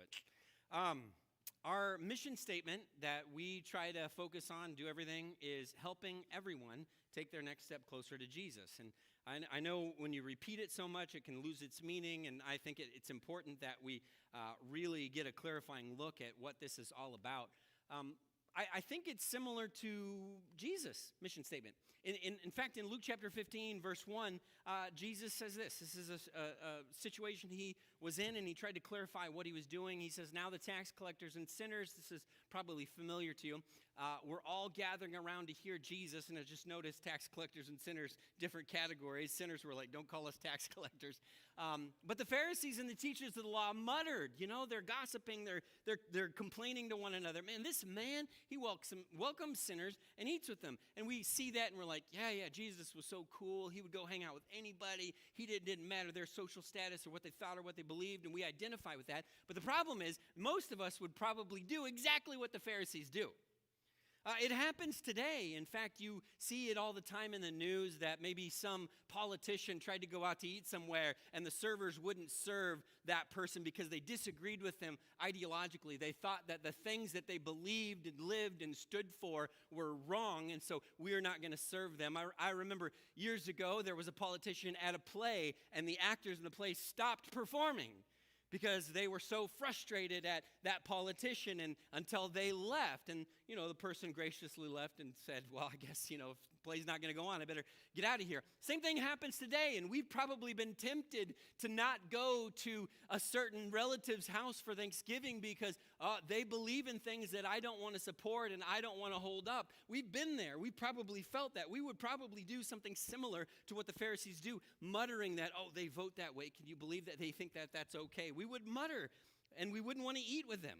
it. Our mission statement that we try to focus on, do everything, is helping everyone take their next step closer to Jesus. And I know when you repeat it so much, it can lose its meaning, and I think it's important that we really get a clarifying look at what this is all about. I think it's similar to Jesus' mission statement. In fact, in Luke chapter 15, verse 1, Jesus says this. This is a situation he was in, and he tried to clarify what he was doing. He says, now the tax collectors and sinners, this is probably familiar to you, we're all gathering around to hear Jesus. And I just noticed tax collectors and sinners, different categories. Sinners were like, don't call us tax collectors. But the Pharisees and the teachers of the law muttered. You know, they're gossiping. They're complaining to one another. Man, this man, he welcomes sinners and eats with them. And we see that and we're like, yeah, Jesus was so cool. He would go hang out with anybody. He didn't matter their social status or what they thought or what they believed, and we identify with that. But the problem is, most of us would probably do exactly what the Pharisees do. It happens today. In fact, you see it all the time in the news that maybe some politician tried to go out to eat somewhere and the servers wouldn't serve that person because they disagreed with them ideologically. They thought that the things that they believed and lived and stood for were wrong, and so we're not going to serve them. I remember years ago there was a politician at a play, and the actors in the play stopped performing because they were so frustrated at that politician, and until they left. And, you know, the person graciously left and said, well, I guess, if the play's not going to go on, I better get out of here. Same thing happens today, and we've probably been tempted to not go to a certain relative's house for Thanksgiving because they believe in things that I don't want to support and I don't want to hold up. We've been there. We probably felt that. We would probably do something similar to what the Pharisees do, muttering that, they vote that way. Can you believe that they think that that's okay? We would mutter, and we wouldn't want to eat with them.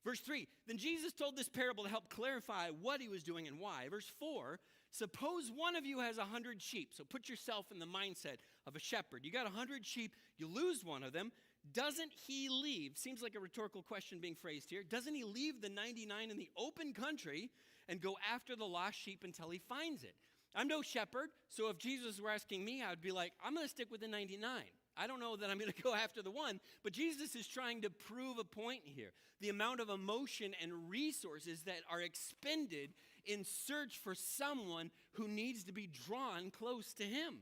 Verse 3, then Jesus told this parable to help clarify what he was doing and why. Verse 4, suppose one of you has 100 sheep. So put yourself in the mindset of a shepherd. You got 100 sheep, you lose one of them. Doesn't he leave, seems like a rhetorical question being phrased here, doesn't he leave the 99 in the open country and go after the lost sheep until he finds it? I'm no shepherd, so if Jesus were asking me, I would be like, I'm going to stick with the 99. I don't know that I'm going to go after the one, but Jesus is trying to prove a point here. The amount of emotion and resources that are expended in search for someone who needs to be drawn close to him.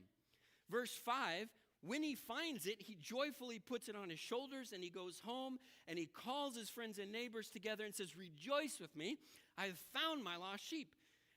Verse 5, when he finds it, he joyfully puts it on his shoulders and he goes home and he calls his friends and neighbors together and says, rejoice with me, I have found my lost sheep.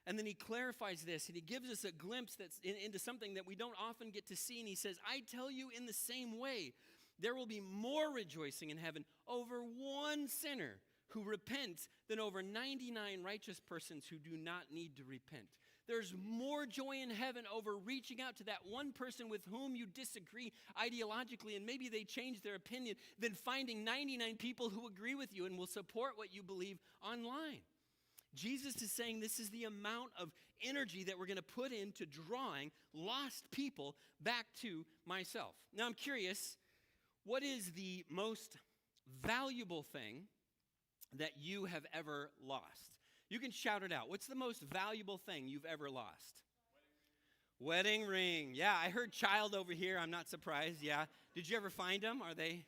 And then he clarifies this, and he gives us a glimpse that's into something that we don't often get to see. And he says, I tell you in the same way, there will be more rejoicing in heaven over one sinner who repents than over 99 righteous persons who do not need to repent. There's more joy in heaven over reaching out to that one person with whom you disagree ideologically, and maybe they change their opinion, than finding 99 people who agree with you and will support what you believe online. Jesus is saying this is the amount of energy that we're going to put into drawing lost people back to myself. Now, I'm curious, what is the most valuable thing that you have ever lost? You can shout it out. What's the most valuable thing you've ever lost? Wedding ring. Yeah, I heard child over here. I'm not surprised. Yeah. Did you ever find them? Are they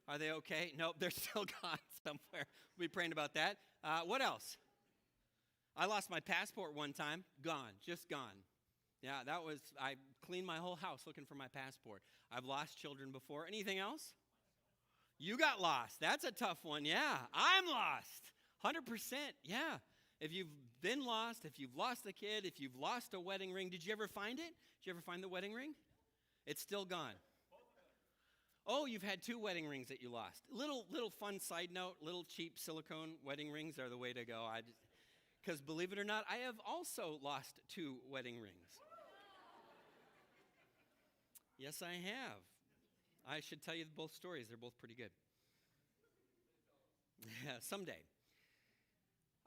okay? Nope, they're still gone somewhere. We'll be praying about that. What else? I lost my passport one time. Gone, just gone. Yeah, I cleaned my whole house looking for my passport. I've lost children before. Anything else? You got lost. That's a tough one. Yeah, I'm lost. 100%. Yeah. If you've been lost, if you've lost a kid, if you've lost a wedding ring, did you ever find it? Did you ever find the wedding ring? It's still gone. Oh, you've had 2 wedding rings that you lost. Little fun side note, little cheap silicone wedding rings are the way to go. Because believe it or not, I have also lost 2 wedding rings. Yes, I have. I should tell you both stories. They're both pretty good. Yeah, someday.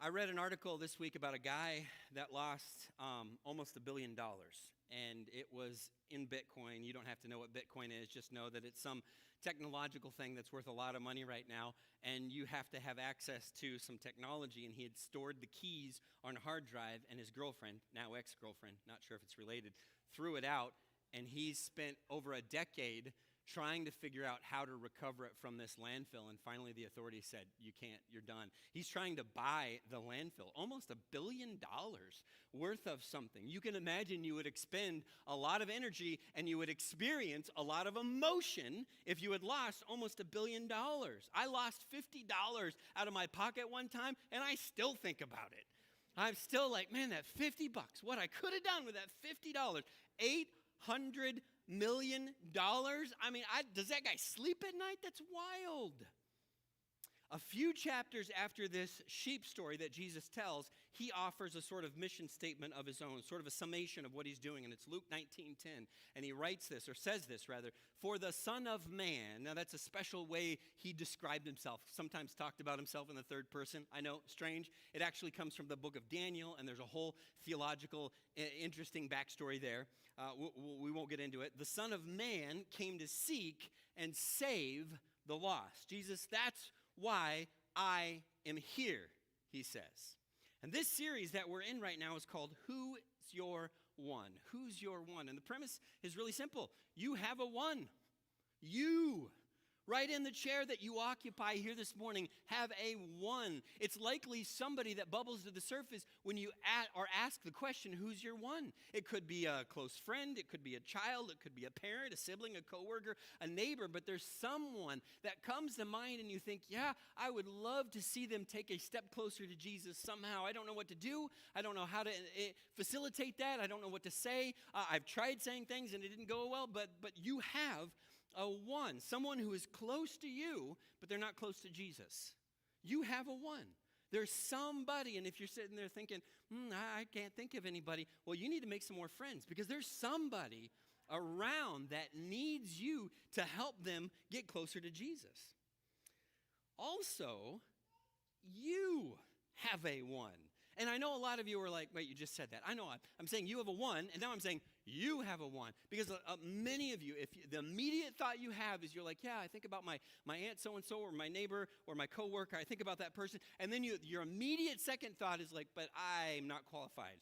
I read an article this week about a guy that lost almost $1 billion. And it was in Bitcoin. You don't have to know what Bitcoin is. Just know that it's some technological thing that's worth a lot of money right now. And you have to have access to some technology. And he had stored the keys on a hard drive. And his girlfriend, now ex-girlfriend, not sure if it's related, threw it out. And he's spent over a decade trying to figure out how to recover it from this landfill. And finally, the authorities said, you can't, you're done. He's trying to buy the landfill, almost $1 billion worth of something. You can imagine you would expend a lot of energy and you would experience a lot of emotion if you had lost almost $1 billion. I lost $50 out of my pocket one time, and I still think about it. I'm still like, man, that $50, what I could have done with that $50, $800 million. I mean, does that guy sleep at night? That's wild. A few chapters after this sheep story that Jesus tells, he offers a sort of mission statement of his own, sort of a summation of what he's doing. And it's Luke 19:10. And he writes this, or says this rather, for the Son of Man. Now that's a special way he described himself. Sometimes talked about himself in the third person. I know, strange. It actually comes from the book of Daniel, and there's a whole theological, interesting backstory there. We won't get into it. The Son of Man came to seek and save the lost. Jesus, that's why I am here, he says. And this series that we're in right now is called Who's Your One? Who's Your One? And the premise is really simple. You have a one. You, right in the chair that you occupy here this morning, have a one. It's likely somebody that bubbles to the surface when you are asked the question, who's your one? It could be a close friend, it could be a child, it could be a parent, a sibling, a coworker, a neighbor, but there's someone that comes to mind and you think, yeah, I would love to see them take a step closer to Jesus somehow. I don't know what to do. I don't know how to facilitate that. I don't know what to say. I've tried saying things and it didn't go well, but you have a one, someone who is close to you, but they're not close to Jesus. You have a one. There's somebody, and if you're sitting there thinking, I can't think of anybody, well, you need to make some more friends because there's somebody around that needs you to help them get closer to Jesus. Also, you have a one. And I know a lot of you are like, wait, you just said that. I know I'm saying you have a one, and now I'm saying you have a one. Because many of you, the immediate thought you have is you're like, yeah, I think about my aunt so-and-so or my neighbor or my coworker. I think about that person. And then your immediate second thought is like, but I'm not qualified.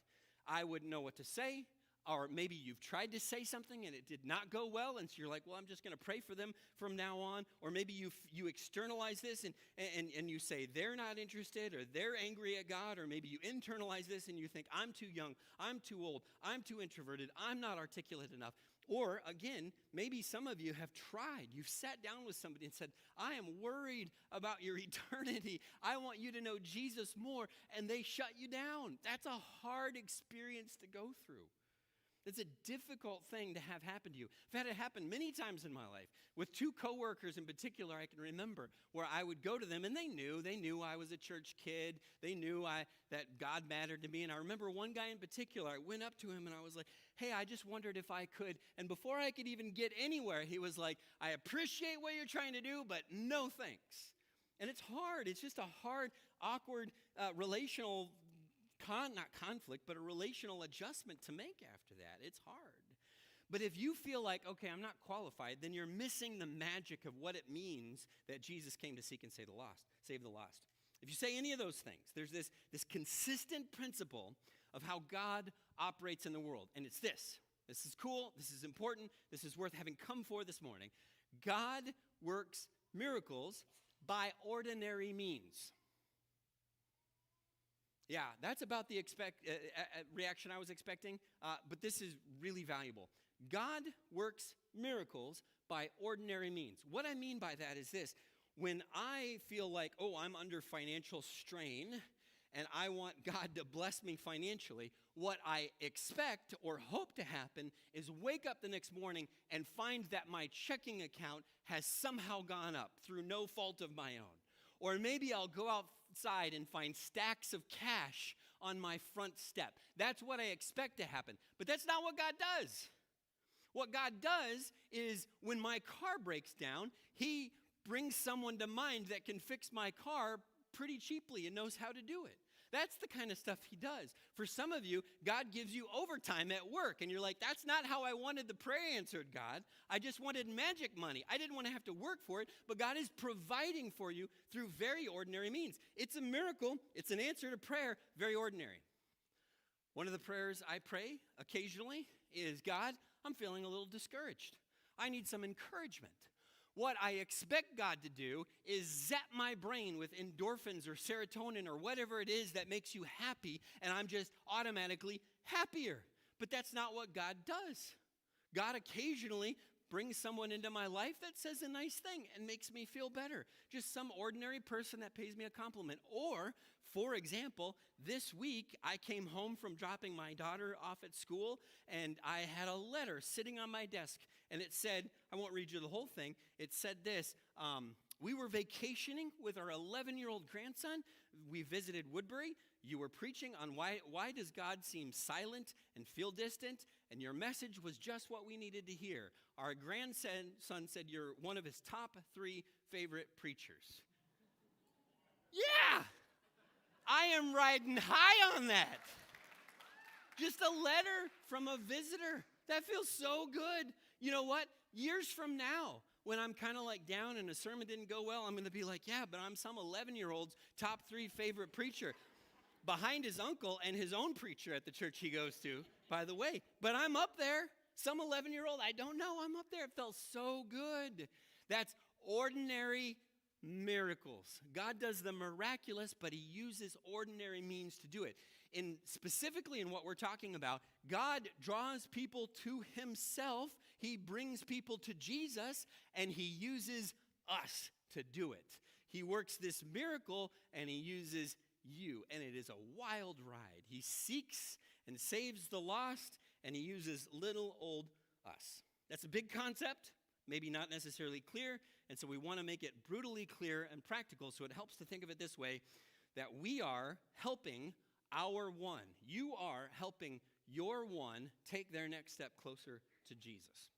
I wouldn't know what to say. Or maybe you've tried to say something and it did not go well, and so you're like, well, I'm just going to pray for them from now on. Or maybe you externalize this and you say they're not interested or they're angry at God. Or maybe you internalize this and you think, I'm too young, I'm too old, I'm too introverted, I'm not articulate enough. Or again, maybe some of you have tried. You've sat down with somebody and said, I am worried about your eternity. I want you to know Jesus more. And they shut you down. That's a hard experience to go through. It's a difficult thing to have happen to you. I've had it happen many times in my life. With two coworkers in particular, I can remember where I would go to them, and they knew I was a church kid. They knew that God mattered to me. And I remember one guy in particular, I went up to him and I was like, hey, I just wondered if I could. And before I could even get anywhere, he was like, I appreciate what you're trying to do, but no thanks. And it's hard. It's just a hard, awkward relational not conflict, but a relational adjustment to make after that. It's hard. But if you feel like, okay, I'm not qualified, then you're missing the magic of what it means that Jesus came to seek and save the lost. If you say any of those things, there's this consistent principle of how God operates in the world. And it's this. This is cool. This is important. This is worth having come for this morning. God works miracles by ordinary means. Yeah, that's about the reaction I was expecting, but this is really valuable. God works miracles by ordinary means. What I mean by that is this. When I feel like, I'm under financial strain and I want God to bless me financially, what I expect or hope to happen is wake up the next morning and find that my checking account has somehow gone up through no fault of my own. Or maybe I'll go outside and find stacks of cash on my front step. That's what I expect to happen. But that's not what God does. What God does is when my car breaks down, he brings someone to mind that can fix my car pretty cheaply and knows how to do it. That's the kind of stuff he does. For some of you, God gives you overtime at work, and you're like, that's not how I wanted the prayer answered, God. I just wanted magic money. I didn't want to have to work for it, but God is providing for you through very ordinary means. It's a miracle. It's an answer to prayer, very ordinary. One of the prayers I pray occasionally is, God, I'm feeling a little discouraged. I need some encouragement. What I expect God to do is zap my brain with endorphins or serotonin or whatever it is that makes you happy, and I'm just automatically happier. But that's not what God does. God occasionally brings someone into my life that says a nice thing and makes me feel better. Just some ordinary person that pays me a compliment. Or, for example, this week I came home from dropping my daughter off at school, and I had a letter sitting on my desk, and it said, I won't read you the whole thing, it said this, we were vacationing with our 11-year-old grandson. We visited Woodbury. You were preaching on why does God seem silent and feel distant, and your message was just what we needed to hear. Our grandson said you're one of his top 3 favorite preachers. Yeah, I am riding high on that. Just a letter from a visitor. That feels so good. You know what? Years from now, when I'm kind of like down and a sermon didn't go well, I'm going to be like, yeah, but I'm some 11-year-old's top 3 favorite preacher. Behind his uncle and his own preacher at the church he goes to, by the way. But I'm up there. Some 11-year-old, I don't know, I'm up there. It felt so good. That's ordinary miracles. God does the miraculous, but he uses ordinary means to do it. Specifically in what we're talking about, God draws people to himself. He brings people to Jesus, and he uses us to do it. He works this miracle, and he uses you, and it is a wild ride. He seeks and saves the lost, and he uses little old us. That's a big concept, maybe not necessarily clear, and so we want to make it brutally clear and practical, so it helps to think of it this way, that we are helping our one. You are helping your one take their next step closer to Jesus.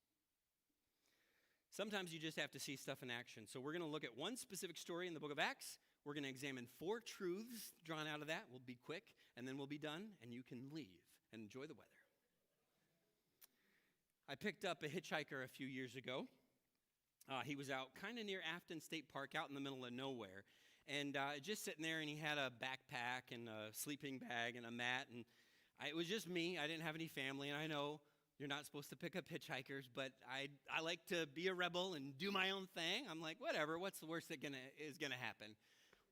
Sometimes you just have to see stuff in action. So we're going to look at one specific story in the book of Acts. We're going to examine 4 truths drawn out of that. We'll be quick, and then we'll be done, and you can leave and enjoy the weather. I picked up a hitchhiker a few years ago. He was out kind of near Afton State Park, out in the middle of nowhere, and just sitting there, and he had a backpack and a sleeping bag and a mat, and it was just me. I didn't have any family, and I know you're not supposed to pick up hitchhikers, but I like to be a rebel and do my own thing. I'm like, whatever, what's the worst that is going to happen?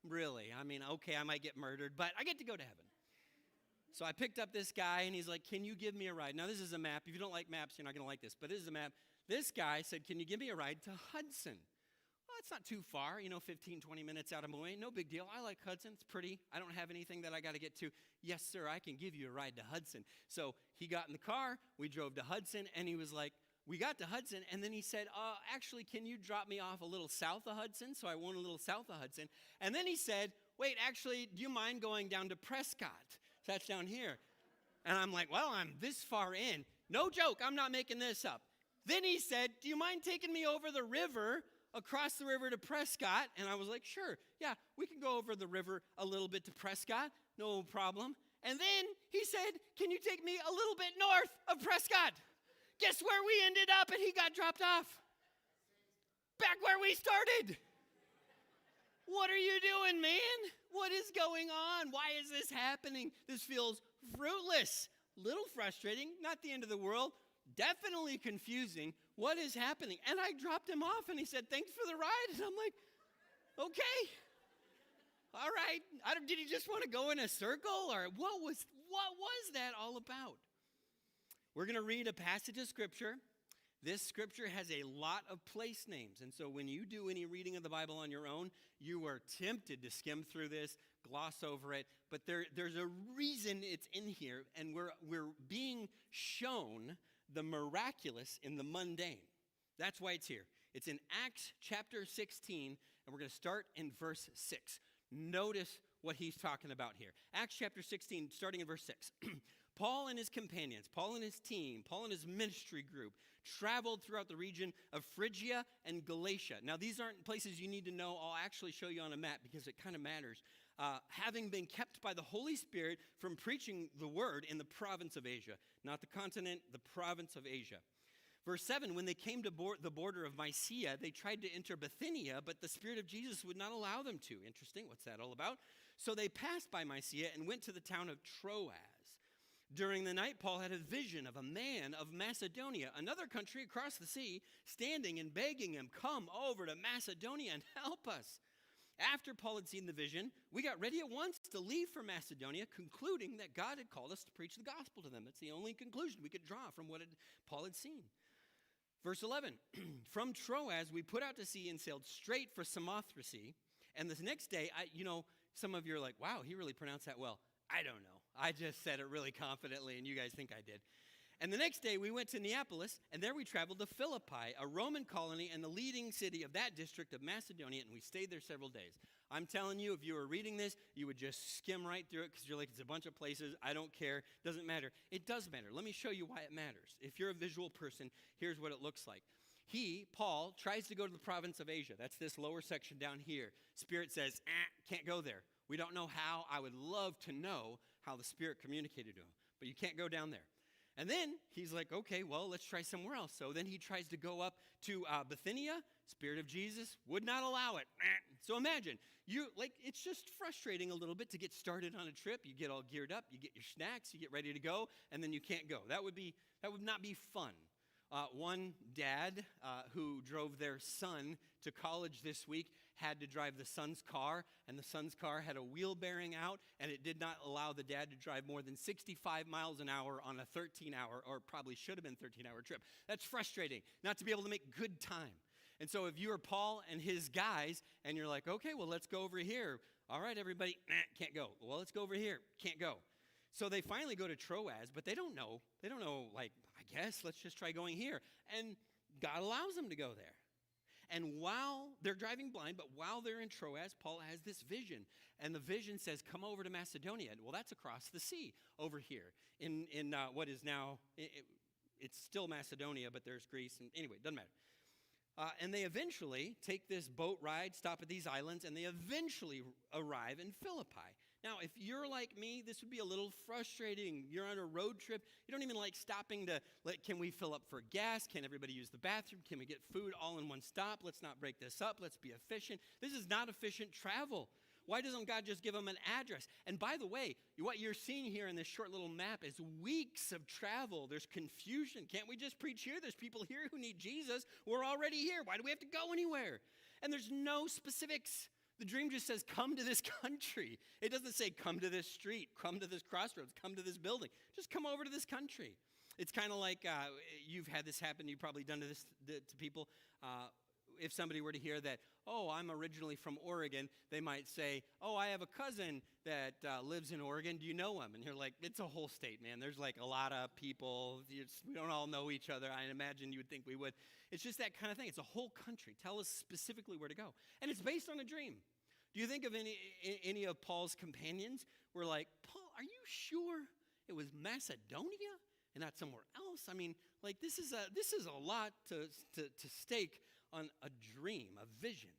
Really, I mean, okay, I might get murdered, but I get to go to heaven. So I picked up this guy, and he's like, can you give me a ride? Now, this is a map. If you don't like maps, you're not going to like this, but this is a map. This guy said, can you give me a ride to Hudson? Well, it's not too far, 15, 20 minutes out of my way. No big deal. I like Hudson. It's pretty. I don't have anything that I got to get to. Yes, sir, I can give you a ride to Hudson. So he got in the car. We drove to Hudson, and he was like, we got to Hudson, and then he said, actually, can you drop me off a little south of Hudson? So I went a little south of Hudson. And then he said, wait, actually, do you mind going down to Prescott? So that's down here. And I'm like, well, I'm this far in. No joke, I'm not making this up. Then he said, do you mind taking me over the river, across the river to Prescott? And I was like, sure, yeah, we can go over the river a little bit to Prescott, no problem. And then he said, can you take me a little bit north of Prescott? Guess where we ended up, and he got dropped off? Back where we started. What are you doing, man? What is going on? Why is this happening? This feels fruitless. Little frustrating, not the end of the world. Definitely confusing. What is happening? And I dropped him off, and he said, thanks for the ride. And I'm like, okay. All right. Did he just want to go in a circle? Or what was that all about? We're going to read a passage of Scripture. This Scripture has a lot of place names. And so when you do any reading of the Bible on your own, you are tempted to skim through this, gloss over it. But there's a reason it's in here, and we're being shown the miraculous in the mundane. That's why it's here. It's in Acts chapter 16, and we're going to start in verse 6. Notice what he's talking about here. Acts chapter 16, starting in verse 6. Paul and his companions, Paul and his team, Paul and his ministry group traveled throughout the region of Phrygia and Galatia. Now, these aren't places you need to know. I'll actually show you on a map because it kind of matters. Having been kept by the Holy Spirit from preaching the word in the province of Asia. Not the continent, the province of Asia. Verse 7, when they came to the border of Mysia, they tried to enter Bithynia, but the Spirit of Jesus would not allow them to. Interesting, what's that all about? So they passed by Mysia and went to the town of Troas. During the night, Paul had a vision of a man of Macedonia, another country across the sea, standing and begging him, come over to Macedonia and help us. After Paul had seen the vision, we got ready at once to leave for Macedonia, concluding that God had called us to preach the gospel to them. That's the only conclusion we could draw from what Paul had seen. Verse 11, from Troas, we put out to sea and sailed straight for Samothrace. And this next day, some of you are like, wow, he really pronounced that well. I don't know. I just said it really confidently, and you guys think I did. And the next day, we went to Neapolis, and there we traveled to Philippi, a Roman colony and the leading city of that district of Macedonia, and we stayed there several days. I'm telling you, if you were reading this, you would just skim right through it because you're like, it's a bunch of places. I don't care. Doesn't matter. It does matter. Let me show you why it matters. If you're a visual person, here's what it looks like. Paul, tries to go to the province of Asia. That's this lower section down here. Spirit says, can't go there. We don't know how. I would love to know how the Spirit communicated to him, but you can't go down there. And then he's like, okay, well, let's try somewhere else. So then he tries to go up to Bithynia. Spirit of Jesus would not allow it. So imagine, it's just frustrating a little bit to get started on a trip. You get all geared up, you get your snacks, you get ready to go, and then you can't go. That would not be fun. One dad who drove their son to college this week had to drive the son's car, and the son's car had a wheel bearing out, and it did not allow the dad to drive more than 65 miles an hour on a 13-hour, or probably should have been 13-hour trip. That's frustrating, not to be able to make good time. And so if you are Paul and his guys, and you're like, okay, well, let's go over here. All right, everybody, can't go. Well, let's go over here. Can't go. So they finally go to Troas, but they don't know, like, I guess let's just try going here. And God allows them to go there. And while they're driving blind, but while they're in Troas, Paul has this vision. And the vision says, come over to Macedonia. Well, that's across the sea over here in what is now, it's still Macedonia, but there's Greece. And anyway, it doesn't matter. And they eventually take this boat ride, stop at these islands, and they eventually arrive in Philippi. Now, if you're like me, this would be a little frustrating. You're on a road trip. You don't even like stopping to, can we fill up for gas? Can everybody use the bathroom? Can we get food all in one stop? Let's not break this up. Let's be efficient. This is not efficient travel. Why doesn't God just give them an address? And by the way, what you're seeing here in this short little map is weeks of travel. There's confusion. Can't we just preach here? There's people here who need Jesus. We're already here. Why do we have to go anywhere? And there's no specifics. The dream just says, come to this country. It doesn't say, come to this street, come to this crossroads, come to this building. Just come over to this country. It's kind of like you've had this happen. You've probably done this to people. If somebody were to hear that, oh, I'm originally from Oregon, they might say, oh, I have a cousin that lives in Oregon. Do you know him? And you're like, it's a whole state, man. There's like a lot of people. We don't all know each other. I imagine you would think we would. It's just that kind of thing. It's a whole country. Tell us specifically where to go. And it's based on a dream. Do you think of any of Paul's companions were like, Paul, are you sure it was Macedonia and not somewhere else? I mean, like this is a lot to stake on a dream, a vision.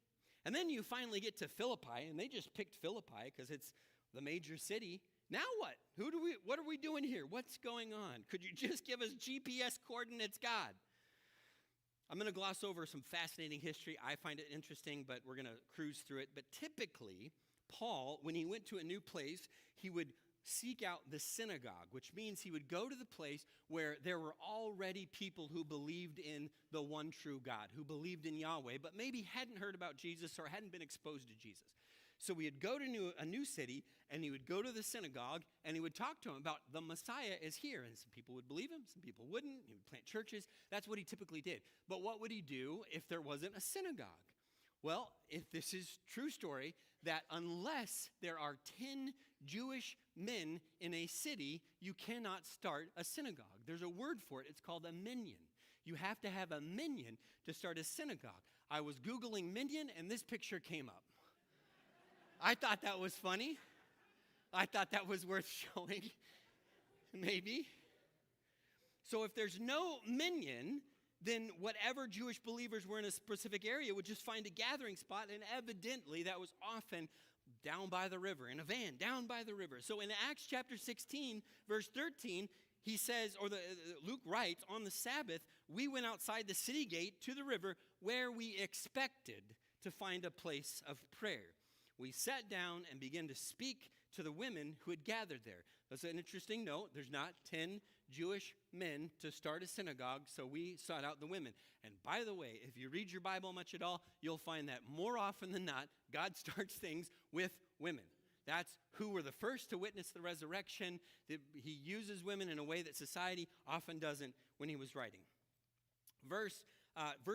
And then you finally get to Philippi, and they just picked Philippi because it's the major city. Now what? What are we doing here? What's going on? Could you just give us GPS coordinates, God? I'm going to gloss over some fascinating history. I find it interesting, but we're going to cruise through it. But typically, Paul, when he went to a new place, he would seek out the synagogue, which means he would go to the place where there were already people who believed in the one true God, who believed in Yahweh, but maybe hadn't heard about Jesus or hadn't been exposed to Jesus. So he'd go to a new city, and he would go to the synagogue, and he would talk to him about the Messiah is here. And some people would believe him, some people wouldn't. He would plant churches. That's what he typically did. But what would he do if there wasn't a synagogue? Well, if this is true story, that unless there are 10 Jewish men in a city, you cannot start a synagogue. There's a word for it. It's called a minyan. You have to have a minyan to start a synagogue. I was Googling minyan, and this picture came up. I thought that was funny. I thought that was worth showing. Maybe. So if there's no minyan, then whatever Jewish believers were in a specific area would just find a gathering spot, and evidently that was often down by the river, in a van, down by the river. So in Acts chapter 16, verse 13, he says, Luke writes, on the Sabbath, we went outside the city gate to the river where we expected to find a place of prayer. We sat down and began to speak to the women who had gathered there. That's an interesting note. There's not 10 Jewish men to start a synagogue, so we sought out the women. And by the way, if you read your Bible much at all, you'll find that more often than not, God starts things with women. That's who were the first to witness the resurrection. He uses women in a way that society often doesn't when he was writing. Verse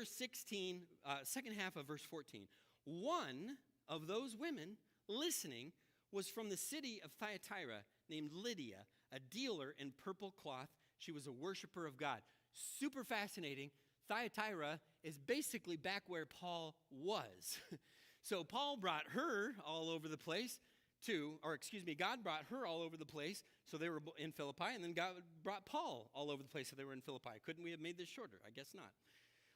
16, second half of verse 14. One of those women listening was from the city of Thyatira named Lydia, a dealer in purple cloth. She was a worshiper of God. Super fascinating. Thyatira is basically back where Paul was. So Paul brought her all over the place God brought her all over the place, so they were in Philippi, and then God brought Paul all over the place, so they were in Philippi. Couldn't we have made this shorter? I guess not.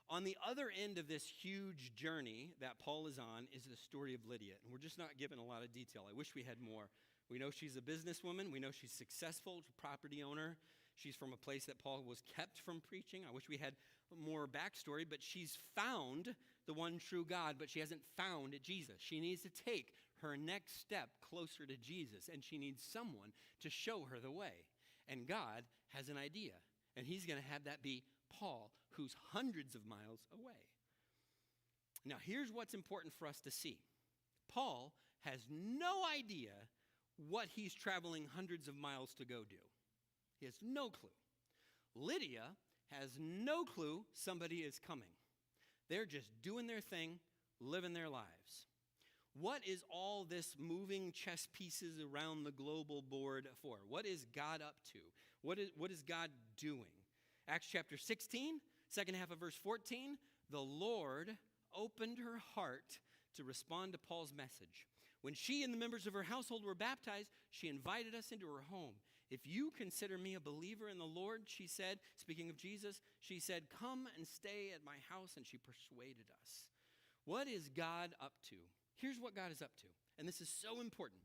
On the other end of this huge journey that Paul is on is the story of Lydia, and we're just not given a lot of detail. I wish we had more. We know she's a businesswoman. We know she's successful, property owner. She's from a place that Paul was kept from preaching. I wish we had more backstory, but she's found the one true God, but she hasn't found Jesus. She needs to take her next step closer to Jesus, and she needs someone to show her the way. And God has an idea, and he's going to have that be Paul, who's hundreds of miles away. Now, here's what's important for us to see. Paul has no idea what he's traveling hundreds of miles to go do. He has no clue. Lydia has no clue somebody is coming. They're just doing their thing, living their lives. What is all this moving chess pieces around the global board for? What is God up to? What is God doing? Acts chapter 16, second half of verse 14, the Lord opened her heart to respond to Paul's message. When she and the members of her household were baptized, she invited us into her home. If you consider me a believer in the Lord, she said, speaking of Jesus, she said, come and stay at my house, and she persuaded us. What is God up to? Here's what God is up to, and this is so important.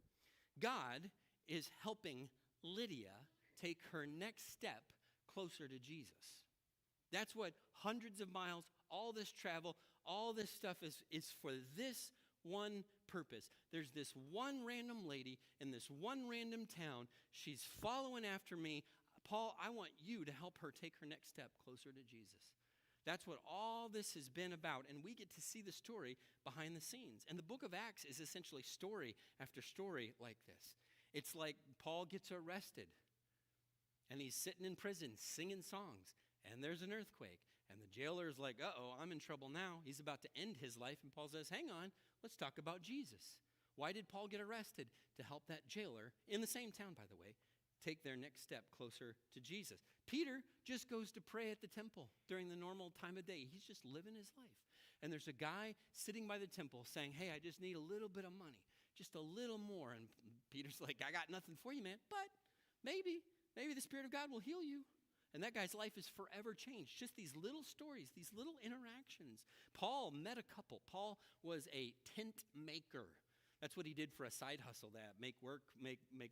God is helping Lydia take her next step closer to Jesus. That's what hundreds of miles, all this travel, all this stuff is for this one purpose. There's this one random lady in this one random town. She's following after me. Paul, I want you to help her take her next step closer to Jesus. That's what all this has been about, and we get to see the story behind the scenes. And the book of Acts is essentially story after story like this. It's like Paul gets arrested, and he's sitting in prison singing songs, and there's an earthquake, and the jailer is like, uh-oh, I'm in trouble now. He's about to end his life, and Paul says, hang on, let's talk about Jesus. Why did Paul get arrested? To help that jailer, in the same town, by the way, take their next step closer to Jesus. Peter just goes to pray at the temple during the normal time of day. He's just living his life. And there's a guy sitting by the temple saying, hey, I just need a little bit of money, just a little more. And Peter's like, I got nothing for you, man, but maybe the Spirit of God will heal you. And that guy's life is forever changed. Just these little stories, these little interactions. Paul met a couple. Paul was a tent maker. That's what he did for a side hustle, that make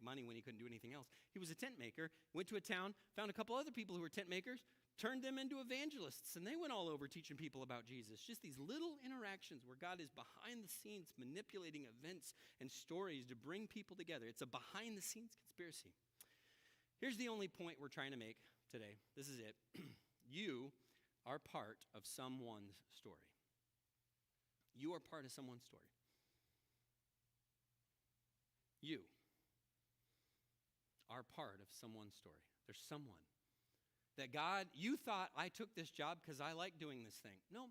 money when he couldn't do anything else. He was a tent maker, went to a town, found a couple other people who were tent makers, turned them into evangelists, and they went all over teaching people about Jesus. Just these little interactions where God is behind the scenes manipulating events and stories to bring people together. It's a behind the scenes conspiracy. Here's the only point we're trying to make today. This is it. You are part of someone's story. You are part of someone's story. You are part of someone's story. There's someone that God, you thought I took this job because I like doing this thing. No,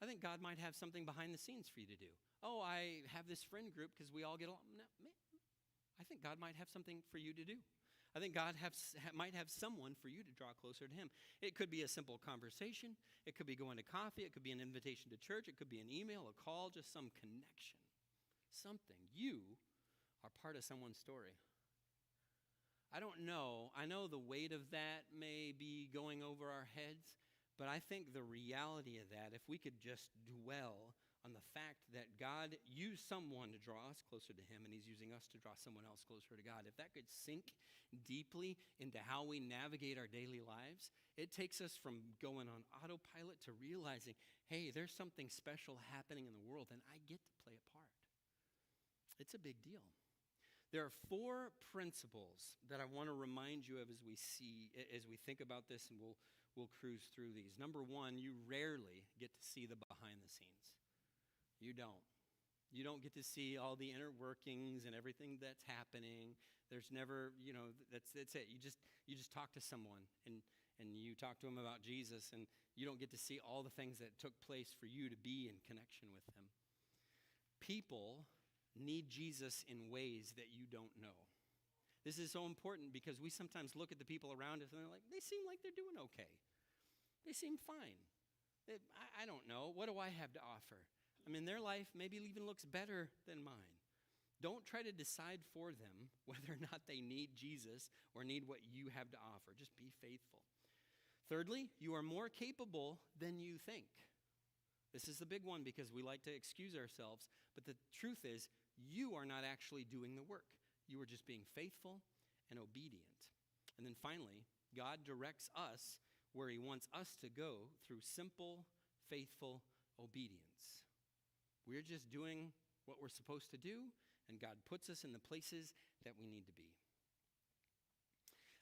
I think God might have something behind the scenes for you to do. Oh, I have this friend group because we all get along. No, I think God might have something for you to do. I think God might have someone for you to draw closer to him. It could be a simple conversation. It could be going to coffee. It could be an invitation to church. It could be an email, a call, just some connection. Something. You are part of someone's story. I don't know. I know the weight of that may be going over our heads, but I think the reality of that, if we could just dwell on the fact that God used someone to draw us closer to him, and he's using us to draw someone else closer to God, if that could sink deeply into how we navigate our daily lives, it takes us from going on autopilot to realizing, hey, there's something special happening in the world, and I get to play a part. It's a big deal. There are 4 principles that I want to remind you of as we think about this, and we'll cruise through these. Number 1, you rarely get to see the behind the scenes. You don't. You don't get to see all the inner workings and everything that's happening. There's never, that's it. You just talk to someone and you talk to them about Jesus, and you don't get to see all the things that took place for you to be in connection with him. People need Jesus in ways that you don't know. This is so important because we sometimes look at the people around us and they're like, they seem like they're doing okay. They seem fine. I don't know. What do I have to offer? I mean, their life maybe even looks better than mine. Don't try to decide for them whether or not they need Jesus or need what you have to offer. Just be faithful. Thirdly, you are more capable than you think. This is the big one because we like to excuse ourselves, but the truth is, you are not actually doing the work. You are just being faithful and obedient. And then finally, God directs us where he wants us to go through simple, faithful obedience. We're just doing what we're supposed to do, and God puts us in the places that we need to be.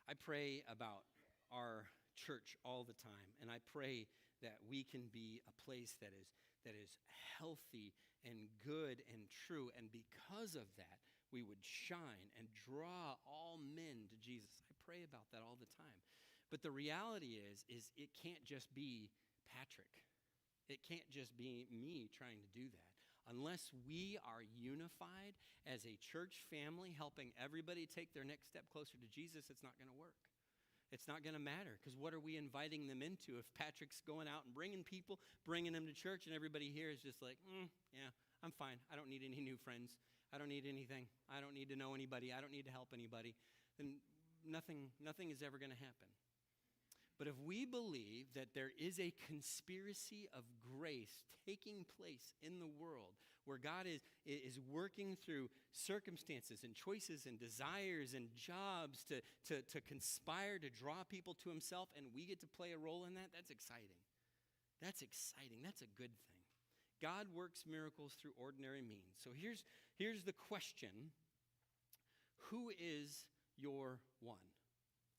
I pray about our church all the time, and I pray that we can be a place that is healthy and good and true, and because of that, we would shine and draw all men to Jesus. I pray about that all the time. But the reality is it can't just be Patrick. It can't just be me trying to do that. Unless we are unified as a church family, helping everybody take their next step closer to Jesus, it's not going to work. It's not going to matter, because what are we inviting them into if Patrick's going out and bringing people, bringing them to church, and everybody here is just like, yeah, I'm fine. I don't need any new friends. I don't need anything. I don't need to know anybody. I don't need to help anybody. Then nothing is ever going to happen. But if we believe that there is a conspiracy of grace taking place in the world where God is working through circumstances and choices and desires and jobs to conspire to draw people to himself, and we get to play a role in that, that's exciting. That's exciting. That's a good thing. God works miracles through ordinary means. So here's the question. Who is your one?